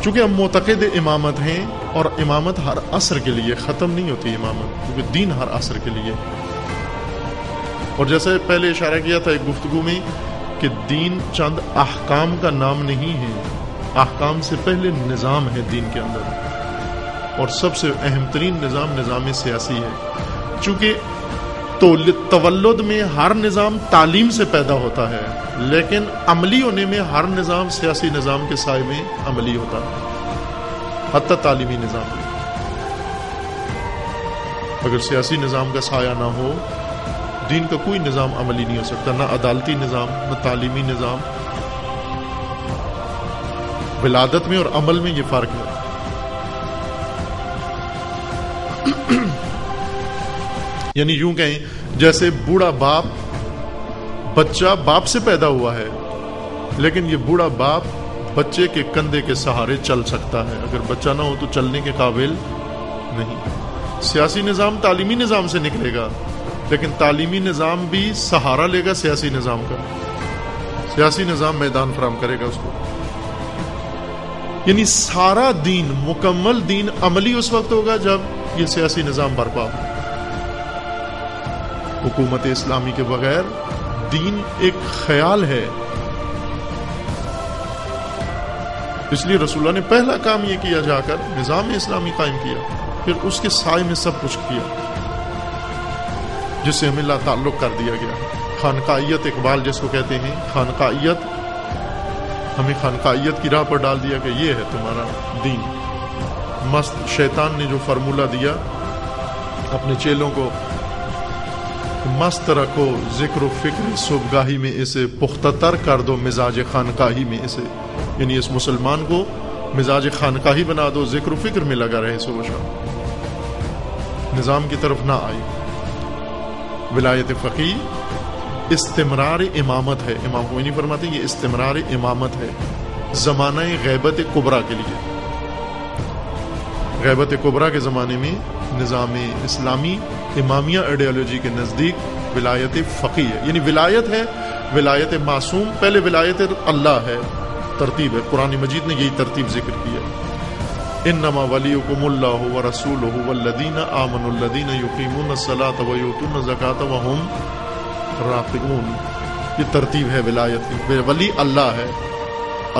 چونکہ ہم معتقد امامت ہیں، اور امامت ہر عصر کے لیے ختم نہیں ہوتی امامت، کیونکہ دین ہر عصر کے لیے. اور جیسے پہلے اشارہ کیا تھا ایک گفتگو میں کہ دین چند احکام کا نام نہیں ہے، احکام سے پہلے نظام ہے دین کے اندر، اور سب سے اہم ترین نظام سیاسی ہے. چونکہ تولد میں ہر نظام تعلیم سے پیدا ہوتا ہے، لیکن عملی ہونے میں ہر نظام سیاسی نظام کے سائے میں عملی ہوتا ہے، حتی تعلیمی نظام میں. اگر سیاسی نظام کا سایہ نہ ہو، دین کا کوئی نظام عملی نہیں ہو سکتا، نہ عدالتی نظام، نہ تعلیمی نظام. ولادت میں اور عمل میں یہ فرق ہے. یعنی یوں کہیں جیسے بوڑھا باپ، بچہ باپ سے پیدا ہوا ہے، لیکن یہ بوڑھا باپ بچے کے کندھے کے سہارے چل سکتا ہے، اگر بچہ نہ ہو تو چلنے کے قابل نہیں. سیاسی نظام تعلیمی نظام سے نکلے گا، لیکن تعلیمی نظام بھی سہارا لے گا سیاسی نظام کا، سیاسی نظام میدان فراہم کرے گا اس کو. یعنی سارا دین، مکمل دین عملی اس وقت ہوگا جب یہ سیاسی نظام برپا ہو. حکومت اسلامی کے بغیر دین ایک خیال ہے. اس لیے رسول اللہ نے پہلا کام یہ کیا، جا کر نظام اسلامی قائم کیا، پھر اس کے سائے میں سب کچھ کیا جس سے ہمیں لا تعلق کر دیا گیا. خانقاہیت، اقبال جس کو کہتے ہیں خانقاہیت، ہمیں خانقاہیت کی راہ پر ڈال دیا کہ یہ ہے تمہارا دین. مست شیطان نے جو فارمولہ دیا اپنے چیلوں کو، مست رکھو ذکر و فکر صبحگاہی میں اسے، پختہ تر کر دو مزاج خانقاہی میں اسے. یعنی اس مسلمان کو مزاج خانقاہی بنا دو، ذکر و فکر میں لگا رہے صبح شام، نظام کی طرف نہ آئی. ولایت فقیہ استمرار امامت ہے. امام خمینی فرماتے ہیں یہ استمرار امامت ہے زمانہ غیبت کبریٰ کے لیے. غیبت کبریٰ کے زمانے میں نظام اسلامی امامیہ آئیڈیالوجی کے نزدیک ولایت فقیہ ہے. یعنی ولایت ہے، ولایت معصوم، پہلے ولایت اللہ ہے، ترتیب ہے. قرآن مجید نے یہی ترتیب ذکر کی ہے. انما ولیکم اللہ ورسولہ والذین آمنوا الذین یقیمون الصلاۃ ویؤتون الزکاۃ وہم راکعون. یہ ترتیب ہے ولایت کی. ولی اللہ ہے،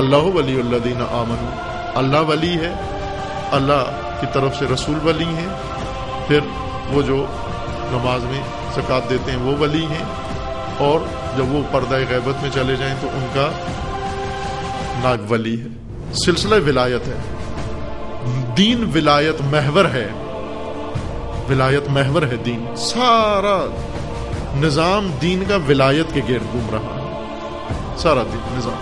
اللہ ولی الذین آمنوا، اللہ ولی ہے، اللہ کی طرف سے رسول ولی ہیں، پھر وہ جو نماز میں زکوٰۃ دیتے ہیں وہ ولی ہیں، اور جب وہ پردہ غیبت میں چلے جائیں تو ان کا نائب ولی ہے. سلسلہ ولایت ہے. دین ولایت محور ہے، ولایت محور ہے دین. سارا نظام دین کا ولایت کے گرد گھوم رہا ہے. سارا دین نظام،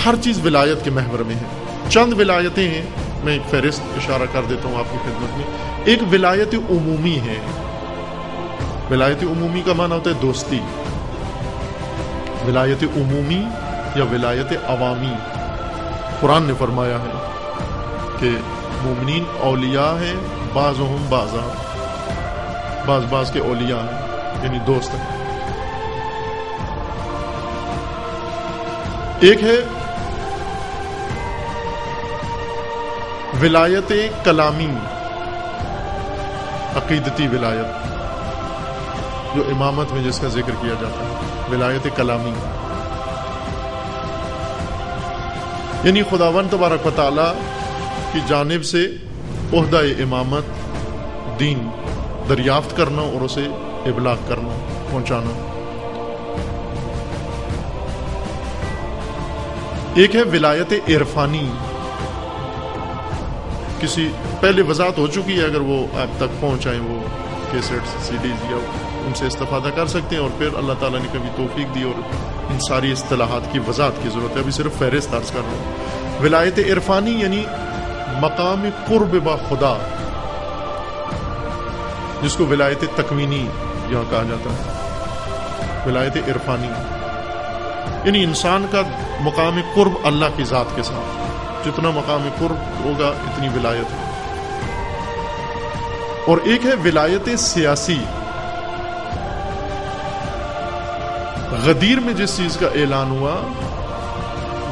ہر چیز ولایت کے محور میں ہے. چند ولایتیں ہیں، میں ایک فہرست اشارہ کر دیتا ہوں آپ کی خدمت میں. ایک ولایت عمومی ہے. ولایت عمومی کا معنی ہوتا ہے دوستی. ولایت عمومی یا ولایت عوامی، قرآن نے فرمایا ہے کہ مومنین اولیاء ہیں، بعضهم بعضا، بعض کے اولیاء ہیں، یعنی دوست ہیں. ایک ہے ولایت کلامی، عقیدتی ولایت، جو امامت میں جس کا ذکر کیا جاتا ہے، ولایت کلامی. یعنی خداوند تبارک و تعالی کی جانب سے عہدہ امامت، دین دریافت کرنا اور اسے ابلاغ کرنا، پہنچانا. ایک ہے ولایت عرفانی. کسی پہلے وضاحت ہو چکی ہے، اگر وہ آپ تک پہنچائیں وہ کیسٹس، سی ڈیز، یا ان سے استفادہ کر سکتے ہیں. اور پھر اللہ تعالیٰ نے کبھی توفیق دی اور ان ساری اصطلاحات کی وضاحت کی ضرورت ہے، ابھی صرف فہرست عرض کر رہا ہوں. ولایت عرفانی یعنی مقام قرب با خدا، جس کو ولایت تکوینی یہاں کہا جاتا ہے. ولایت عرفانی یعنی انسان کا مقام قرب اللہ کی ذات کے ساتھ، جتنا مقام قرب ہوگا اتنی ولایت ہے. اور ایک ہے ولایت سیاسی. غدیر میں جس چیز کا اعلان ہوا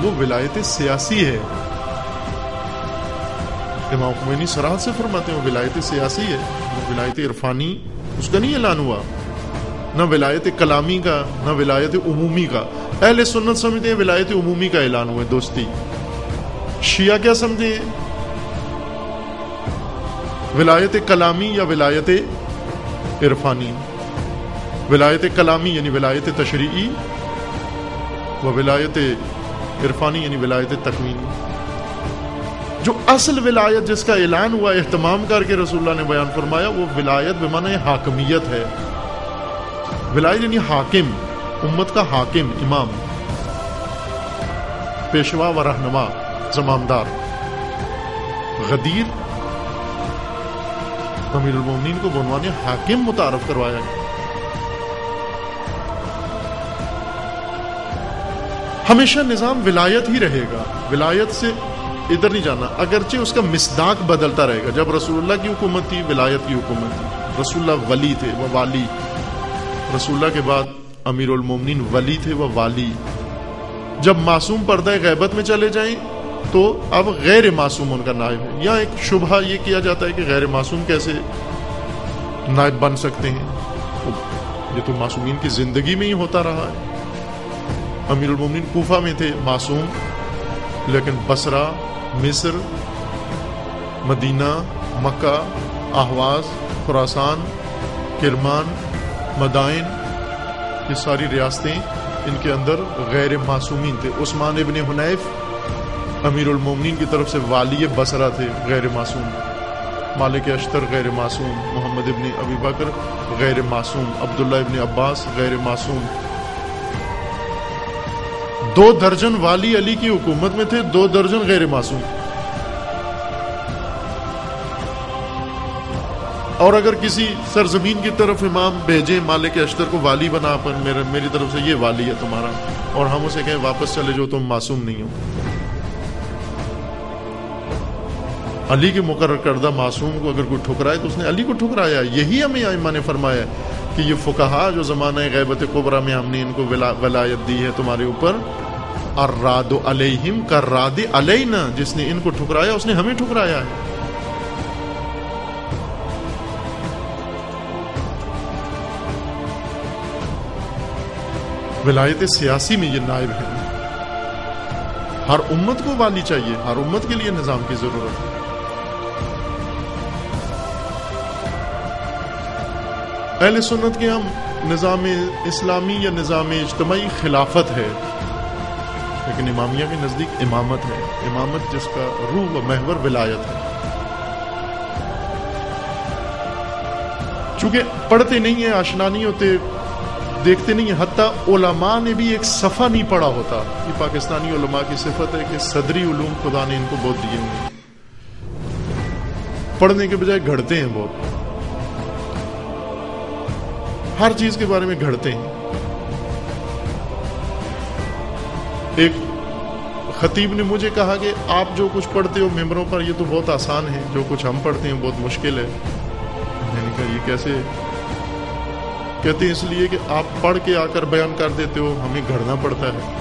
وہ ولایت سیاسی ہے. امام خمینی صراحت سے فرماتے ہیں وہ ولایت سیاسی ہے، ولایت عرفانی اس کا نہیں اعلان ہوا، نہ ولایت کلامی کا نہ ولایت عمومی کا۔ اہل سنت سمجھتے ہیں ولایت عمومی کا اعلان ہوا ہے دوستی، شیعہ کیا سمجھتے ہیں؟ ولایت کلامی یا ولایت عرفانی۔ ولایت کلامی یعنی ولایت تشریعی، و ولایت عرفانی یعنی ولایت تکوینی۔ جو اصل ولایت جس کا اعلان ہوا اہتمام کر کے رسول اللہ نے بیان فرمایا، وہ ولایت بمعنی حاکمیت ہے۔ ولایت یعنی حاکم، امت کا حاکم، امام، پیشوا و رہنما، زمامدار۔ غدیر امیر المومنین کو بعنوان حاکم متعارف کروایا گیا۔ ہمیشہ نظام ولایت ہی رہے گا، ولایت سے ادھر نہیں جانا، اگرچہ اس کا مصداق بدلتا رہے گا۔ جب رسول اللہ کی حکومت تھی ولایت کی حکومت تھی، رسول اللہ ولی تھے وہ والی، رسول اللہ کے بعد امیر المومنین ولی تھے وہ والی۔ جب معصوم پردہ غیبت میں چلے جائیں تو اب غیر معصوم ان کا نائب ہے۔ یہاں ایک شبہہ یہ کیا جاتا ہے کہ غیر معصوم کیسے نائب بن سکتے ہیں، یہ تو معصومین کی زندگی میں ہی ہوتا رہا ہے۔ امیر المومنین کوفہ میں تھے معصوم، لیکن بصرہ، مصر، مدینہ، مکہ، اہواز، خراسان، کرمان، مدائن، یہ ساری ریاستیں ان کے اندر غیر معصومین تھے۔ عثمان ابن حنیف امیر المومنین کی طرف سے والی بصرہ تھے، غیر معصوم۔ مالک اشتر غیر معصوم، محمد ابن ابی بکر غیر معصوم، عبداللہ ابن عباس غیر معصوم۔ 2 درجن والی علی کی حکومت میں تھے، 2 درجن غیر معصوم۔ اور اگر کسی سرزمین کی طرف امام بھیجیں مالک اشتر کو والی بنا پر، میری طرف سے یہ والی ہے تمہارا، اور ہم اسے کہیں واپس چلے جاؤ تم معصوم نہیں ہو۔ علی کے مقرر کردہ معصوم کو اگر کوئی ٹھکرائے تو اس نے علی کو ٹھکرایا۔ یہی ہمیں ائمہ نے فرمایا کہ یہ فقہا جو زمانہ غیبت کبریٰ میں ہم نے ان کو ولایت دی ہے تمہارے اوپر، الراد علیہم کالراد علینا، جس نے ان کو ٹھکرایا اس نے ہمیں ٹھکرایا ہے۔ ولایت سیاسی میں یہ نائب ہے۔ ہر امت کو والی چاہیے، ہر امت کے لیے نظام کی ضرورت ہے۔ اہل سنت کے ہم نظام اسلامی یا نظام اجتماعی خلافت ہے، لیکن امامیہ کے نزدیک امامت ہے، امامت جس کا روح و محور ولایت ہے۔ چونکہ پڑھتے نہیں ہیں، آشنا نہیں ہوتے، دیکھتے نہیں ہیں، حتیٰ علماء نے بھی ایک صفحہ نہیں پڑھا ہوتا۔ یہ پاکستانی علماء کی صفت ہے کہ صدری علوم خدا نے ان کو بہت دیے ہوئے، پڑھنے کے بجائے گھڑتے ہیں بہت، ہر چیز کے بارے میں گھڑتے ہیں۔ ایک خطیب نے مجھے کہا کہ آپ جو کچھ پڑھتے ہو ممبروں پر یہ تو بہت آسان ہے، جو کچھ ہم پڑھتے ہیں بہت مشکل ہے۔ میں نے کہا یہ کیسے؟ کہتے ہیں اس لیے کہ آپ پڑھ کے آ کر بیان کر دیتے ہو، ہمیں گھڑنا پڑتا ہے۔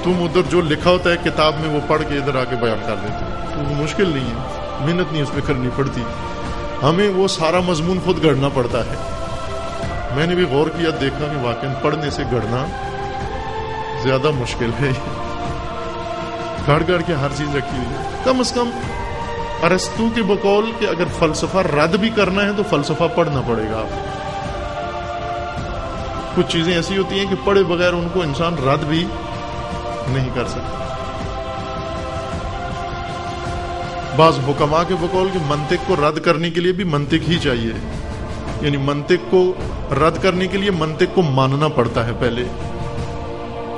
تم ادھر جو لکھا ہوتا ہے کتاب میں وہ پڑھ کے ادھر آ کے بیان کر دیتے ہو، تو وہ مشکل نہیں ہے، محنت نہیں اس میں کرنی پڑتی، ہمیں وہ سارا مضمون خود گھڑنا پڑتا ہے۔ میں نے بھی غور کیا، دیکھا کہ واقعی پڑھنے سے گھڑنا زیادہ مشکل ہے، گھڑ گھڑ کے ہر چیز رکھی ہوئی ہے۔ کم از کم ارسطو کے بقول کہ اگر فلسفہ رد بھی کرنا ہے تو فلسفہ پڑھنا پڑے گا آپ۔ کچھ چیزیں ایسی ہوتی ہیں کہ پڑھے بغیر ان کو انسان رد بھی نہیں کر سکتا۔ بعض حکماء کے بقول کہ منطق کو رد کرنے کے لیے بھی منطق ہی چاہیے، یعنی منطق کو رد کرنے کے لیے منطق کو ماننا پڑتا ہے پہلے۔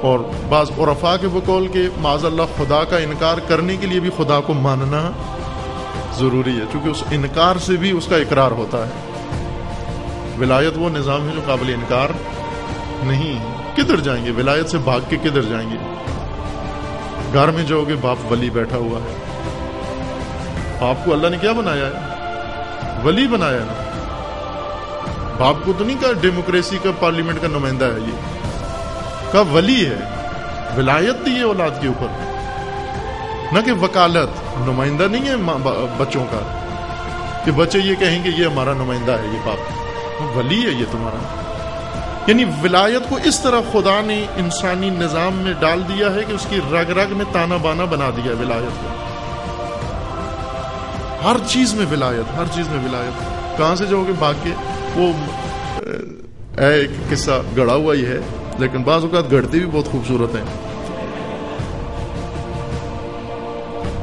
اور بعض عرفاء کے بقول کہ معاذ اللہ خدا کا انکار کرنے کے لیے بھی خدا کو ماننا ضروری ہے، چونکہ اس انکار سے بھی اس کا اقرار ہوتا ہے۔ ولایت وہ نظام ہے جو قابل انکار نہیں ہے۔ کدھر جائیں گے ولایت سے بھاگ کے؟ کدھر جائیں گے؟ گھر میں جاؤ گے باپ ولی بیٹھا ہوا ہے، باپ کو اللہ نے کیا بنایا ہے؟ ولی بنایا ہے نا۔ باپ کو تو نہیں کہا ڈیموکریسی کا پارلیمنٹ کا نمائندہ ہے، یہ کہا ولی ہے، ولایت دی ہے اولاد کے اوپر، نہ کہ وکالت۔ نمائندہ نہیں ہے بچوں کا کہ بچے یہ کہیں گے یہ ہمارا نمائندہ ہے، یہ باپ ولی ہے یہ تمہارا. یعنی ولایت کو اس طرح خدا نے انسانی نظام میں ڈال دیا ہے کہ اس کی رگ رگ میں تانا بانا بنا دیا ہے ولایت کو. ہر چیز میں ولایت، ہر چیز میں ولایت. کہاں سے جاؤ گے بھاگ کے؟ وہ ایک قصہ گڑا ہوا ہی ہے لیکن بعض اوقات گڑتے بھی بہت خوبصورت ہیں.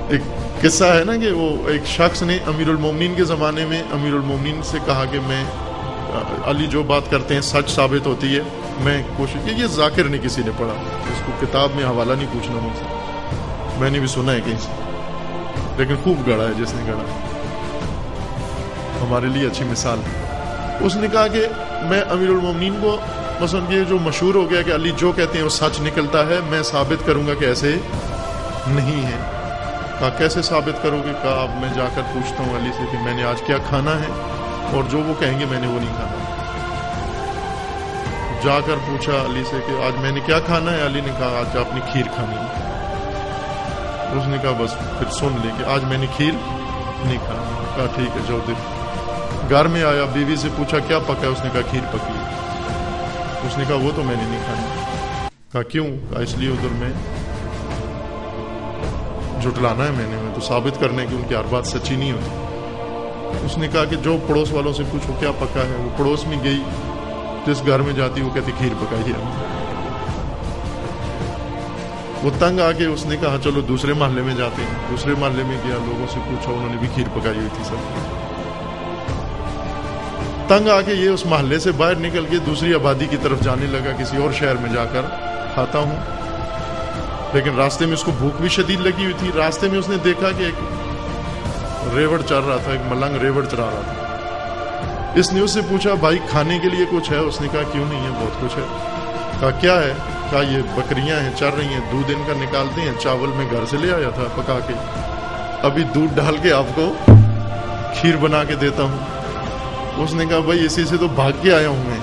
ایک قصہ ہے نا کہ وہ ایک شخص نے امیر المومنین کے زمانے میں امیر المومنین سے کہا کہ میں علی جو بات کرتے ہیں سچ ثابت ہوتی ہے، میں کوشش کی. یہ ذاکر نے کسی نے پڑھا، اس کو کتاب میں حوالہ نہیں پوچھنا مجھ سے، میں نے بھی سنا ہے کہیں سے، لیکن خوب گڑا ہے جس نے گڑا، ہمارے لیے اچھی مثال ہے. اس نے کہا کہ میں امیر المومنین کو مثلا یہ جو مشہور ہو گیا کہ علی جو کہتے ہیں وہ سچ نکلتا ہے، میں ثابت کروں گا کہ ایسے نہیں ہے. کہا کیسے ثابت کرو گے؟ کہا اب میں جا کر پوچھتا ہوں علی سے کہ میں نے آج کیا کھانا ہے، اور جو وہ کہیں گے میں نے وہ نہیں کھانا. جا کر پوچھا علی سے کہ آج میں نے کیا کھانا ہے. علی نے کہا آج آپ نے کھیر کھانی ہے. اس نے کہا بس پھر سن لیں کہ آج میں نے کھیر نہیں کھانا. کہا ٹھیک ہے جاؤ. گھر میں آیا، بیوی سے پوچھا کیا پکا ہے؟ اس نے کہا کھیر پکی ہے. اس نے کہا وہ تو میں نے نہیں کھانی. کہا کیوں؟ کہا اس لیے ادھر میں جھٹلانا ہے، میں نے تو ثابت کرنا ہے کہ ان کی ہر بات سچی نہیں ہوتی. اس نے کہا کہ جو پڑوس والوں سے پوچھو کیا پکا ہے. وہ پڑوس میں گئی، جس گھر میں جاتی وہ کہتی کھیر پکائی ہے. وہ تنگ آ کے اس نے کہا چلو دوسرے محلے میں جاتے ہیں. دوسرے محلے میں گیا، لوگوں سے پوچھا، انہوں نے بھی کھیر پکائی ہوئی تھی. سب تنگ آ کے یہ اس محلے سے باہر نکل کے دوسری آبادی کی طرف جانے لگا، کسی اور شہر میں جا کر کھاتا ہوں. لیکن راستے میں اس کو بھوک بھی شدید لگی ہوئی تھی. راستے میں اس نے دیکھا کہ ایک ریوڑ چل رہا تھا، ایک ملنگ ریوڑ چلا رہا تھا. اس نے اس سے پوچھا بھائی کھانے کے لیے کچھ ہے؟ اس نے کہا کیوں نہیں ہے، بہت کچھ ہے. کہا کیا ہے؟ کہا یہ بکریاں ہیں، چر رہی ہیں، دودھ ان کا نکالتے ہیں، چاول میں گھر سے لے آیا تھا پکا کے، ابھی دودھ ڈال کے آپ کو کھیر بنا کے دیتا ہوں. اس نے کہا بھائی اسی سے تو بھاگ کے آیا ہوں میں.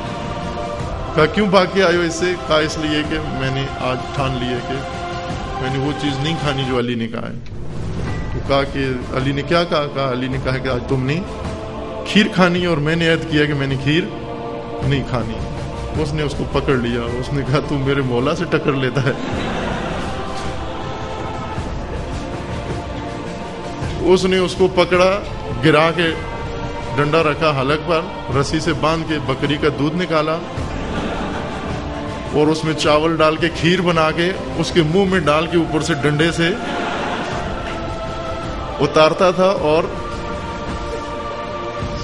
کہا کیوں بھاگ کے آئے ہو اس سے؟ کہا اس لیے کہ میں نے آج ٹھان لی ہے کہ میں نے وہ چیز نہیں کھانی جو علی نے کہا ہے. تو کہا کہ علی نے کیا کہا؟ کہا علی نے کہا کہ آج تم نے کھیر کھانی ہے اور میں نے عہد کیا کہ میں نے کھیر نہیں کھانی. اس نے اس کو پکڑ لیا. اس نے کہا تم میرے مولا سے ٹکر لیتا ہے. اس نے اس کو پکڑا، گرا کے ڈنڈا رکھا حلق پر، رسی سے باندھ کے بکری کا دودھ نکالا اور اس میں چاول ڈال کے کھیر بنا کے اس کے منہ میں ڈال کے اوپر سے ڈنڈے سے اتارتا تھا اور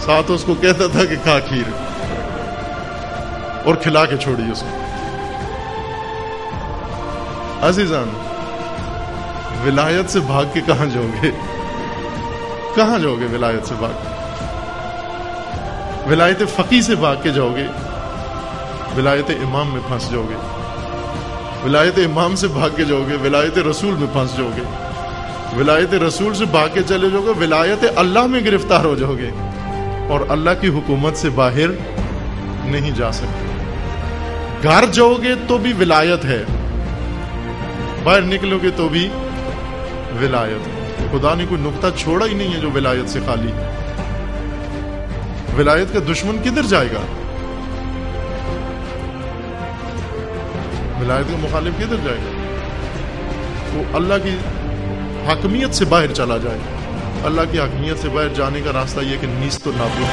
ساتھ اس کو کہتا تھا کہ کھا کھیر، اور کھلا کے چھوڑی اس کو. عزیزان، ولایت سے بھاگ کے کہاں جاؤ گے؟ کہاں جاؤ گے ولایت سے بھاگ؟ ولایت فقی سے بھاگ کے جاؤ گے، ولایت امام میں پھنس جاؤ گے. ولایت امام سے بھاگ کے جاؤ گے، ولایت رسول میں پھنس جاؤ گے. ولایت رسول سے بھاگ کے چلے جاؤ گے، ولایت اللہ میں گرفتار ہو جاؤ گے، اور اللہ کی حکومت سے باہر نہیں جا سکتے. گھر جاؤ گے تو بھی ولایت ہے، باہر نکلو گے تو بھی ولایت ہے. خدا نے کوئی نقطہ چھوڑا ہی نہیں ہے جو ولایت سے خالی ہے. ولایت کا دشمن کدھر جائے گا؟ ولایت کا مخالف کدھر جائے گا؟ وہ اللہ کی حاکمیت سے باہر چلا جائے. اللہ کی حاکمیت سے باہر جانے کا راستہ یہ کہ نیست و نابود.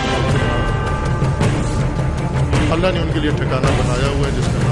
اللہ نے ان کے لیے ٹھکانہ بنایا ہوا ہے جس کا